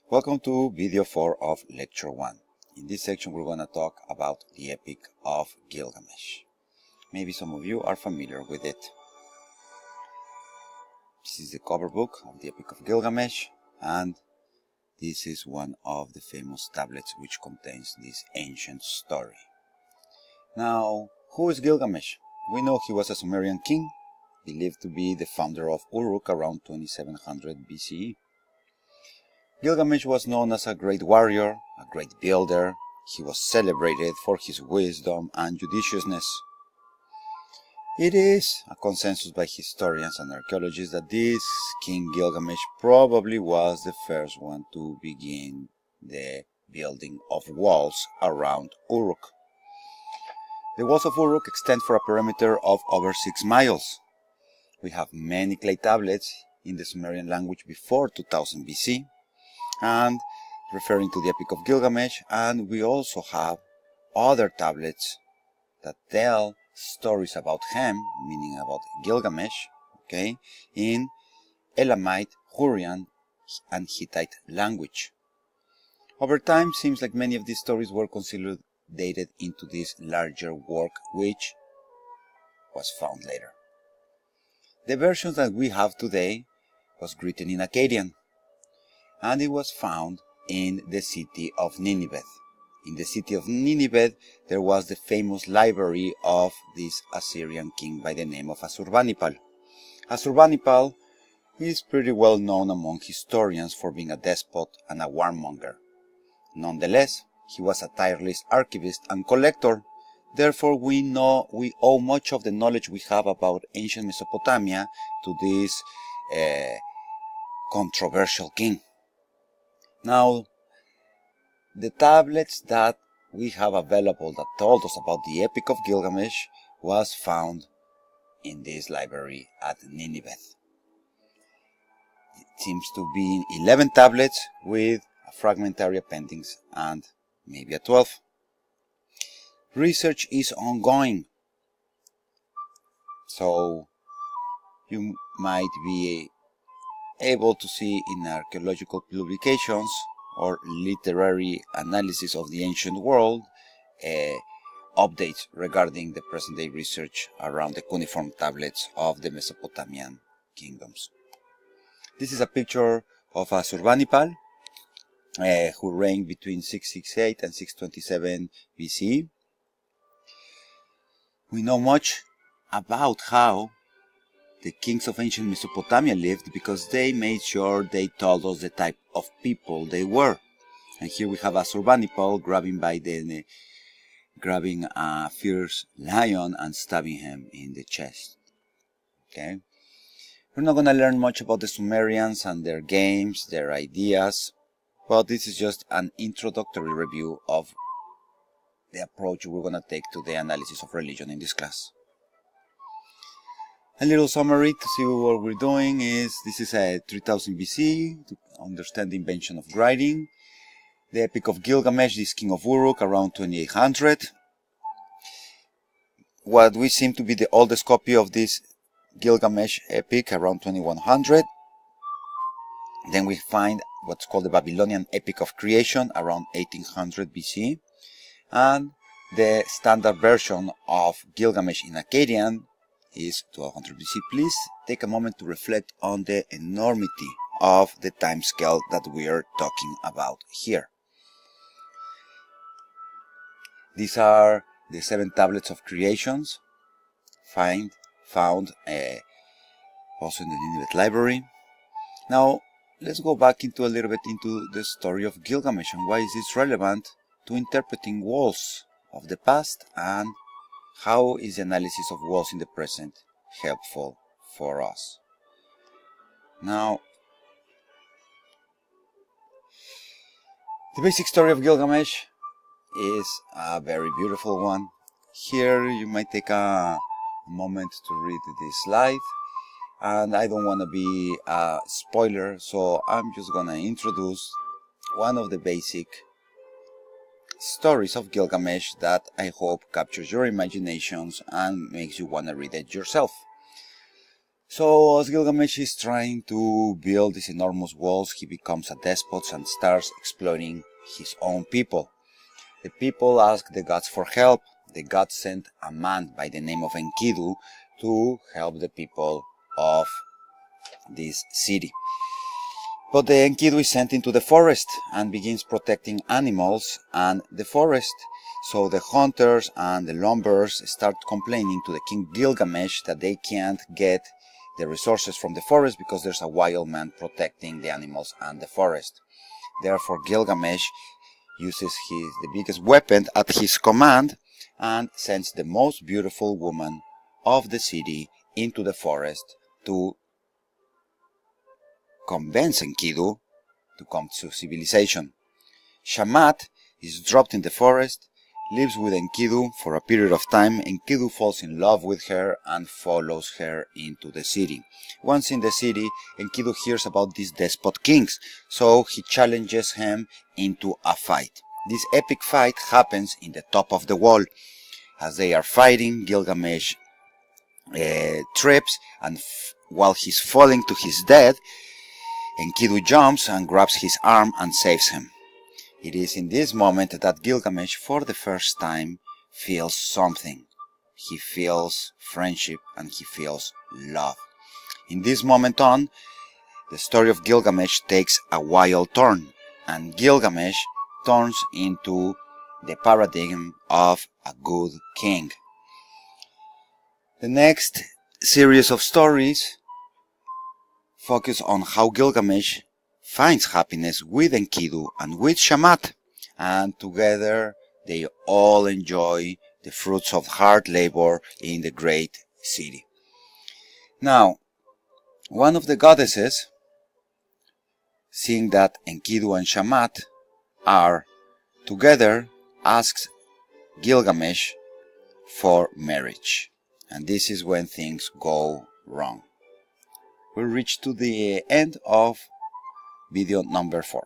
Welcome to video 4 of lecture 1. In this section we're going to talk about the Epic of Gilgamesh. Maybe some of you are familiar with it. This is the cover book of the Epic of Gilgamesh, and this is one of the famous tablets which contains this ancient story. Now, who is Gilgamesh? We know he was a Sumerian king, believed to be the founder of Uruk around 2700 BCE. Gilgamesh was known as a great warrior, a great builder. He was celebrated for his wisdom and judiciousness. It is a consensus by historians and archaeologists that this King Gilgamesh probably was the first one to begin the building of walls around Uruk. The walls of Uruk extend for a perimeter of over 6 miles. We have many clay tablets in the Sumerian language before 2000 BC. And referring to the Epic of Gilgamesh, and we also have other tablets that tell stories about him, meaning about Gilgamesh, in Elamite, Hurrian, and Hittite language. Over time, seems like many of these stories were consolidated into this larger work, which was found later. The version that we have today was written in Akkadian, and it was found in the city of Nineveh. In the city of Nineveh, there was the famous library of this Assyrian king by the name of Assurbanipal. Assurbanipal is pretty well known among historians for being a despot and a warmonger. Nonetheless, he was a tireless archivist and collector. Therefore, we owe much of the knowledge we have about ancient Mesopotamia to this controversial king. Now, the tablets that we have available that told us about the Epic of Gilgamesh was found in this library at Nineveh. It seems to be 11 tablets with a fragmentary appendix and maybe a 12th. Research is ongoing, so you might be able to see in archaeological publications or literary analysis of the ancient world updates regarding the present-day research around the cuneiform tablets of the Mesopotamian kingdoms. This is a picture of Assurbanipal, who reigned between 668 and 627 BCE. We know much about how the kings of ancient Mesopotamia lived because they made sure they told us the type of people they were. And here we have Assurbanipal grabbing a fierce lion and stabbing him in the chest. Okay, we're not going to learn much about the Sumerians and their games, their ideas, but this is just an introductory review of the approach we're going to take to the analysis of religion in this class. A little summary to see what we're doing is, this is a 3000 BC, to understand the invention of writing. The Epic of Gilgamesh, this king of Uruk, around 2800. What we seem to be the oldest copy of this Gilgamesh epic, around 2100. Then we find what's called the Babylonian Epic of Creation, around 1800 BC. And the standard version of Gilgamesh in Akkadian is 1200 BC. Please take a moment to reflect on the enormity of the time scale that we are talking about here. These are the 7 tablets of creations found also in the Nineveh library. Now, let's go back a little bit into the story of Gilgamesh and why is this relevant to interpreting walls of the past, and how is the analysis of walls in the present helpful for us. Now, the basic story of Gilgamesh is a very beautiful one. Here you might take a moment to read this slide, and I don't want to be a spoiler, so I'm just going to introduce one of the basic stories of Gilgamesh that I hope captures your imaginations and makes you want to read it yourself. So as Gilgamesh is trying to build these enormous walls, he becomes a despot and starts exploiting his own people. The people ask the gods for help. The gods sent a man by the name of Enkidu to help the people of this city. But the Enkidu is sent into the forest and begins protecting animals and the forest. So the hunters and the lumberers start complaining to the king Gilgamesh that they can't get the resources from the forest because there's a wild man protecting the animals and the forest. Therefore Gilgamesh uses the biggest weapon at his command and sends the most beautiful woman of the city into the forest to convince Enkidu to come to civilization. Shamat is dropped in the forest, lives with Enkidu for a period of time. Enkidu falls in love with her and follows her into the city. Once in the city, Enkidu hears about these despot kings, so he challenges him into a fight. This epic fight happens in the top of the wall. As they are fighting, Gilgamesh trips, and while he's falling to his death, Enkidu jumps and grabs his arm and saves him. It is in this moment that Gilgamesh, for the first time, feels something. He feels friendship and he feels love. In this moment on, the story of Gilgamesh takes a wild turn, and Gilgamesh turns into the paradigm of a good king. The next series of stories focus on how Gilgamesh finds happiness with Enkidu and with Shamat, and together they all enjoy the fruits of hard labor in the great city. Now, one of the goddesses, seeing that Enkidu and Shamat are together, asks Gilgamesh for marriage. And this is when things go wrong. We reach to the end of video number 4.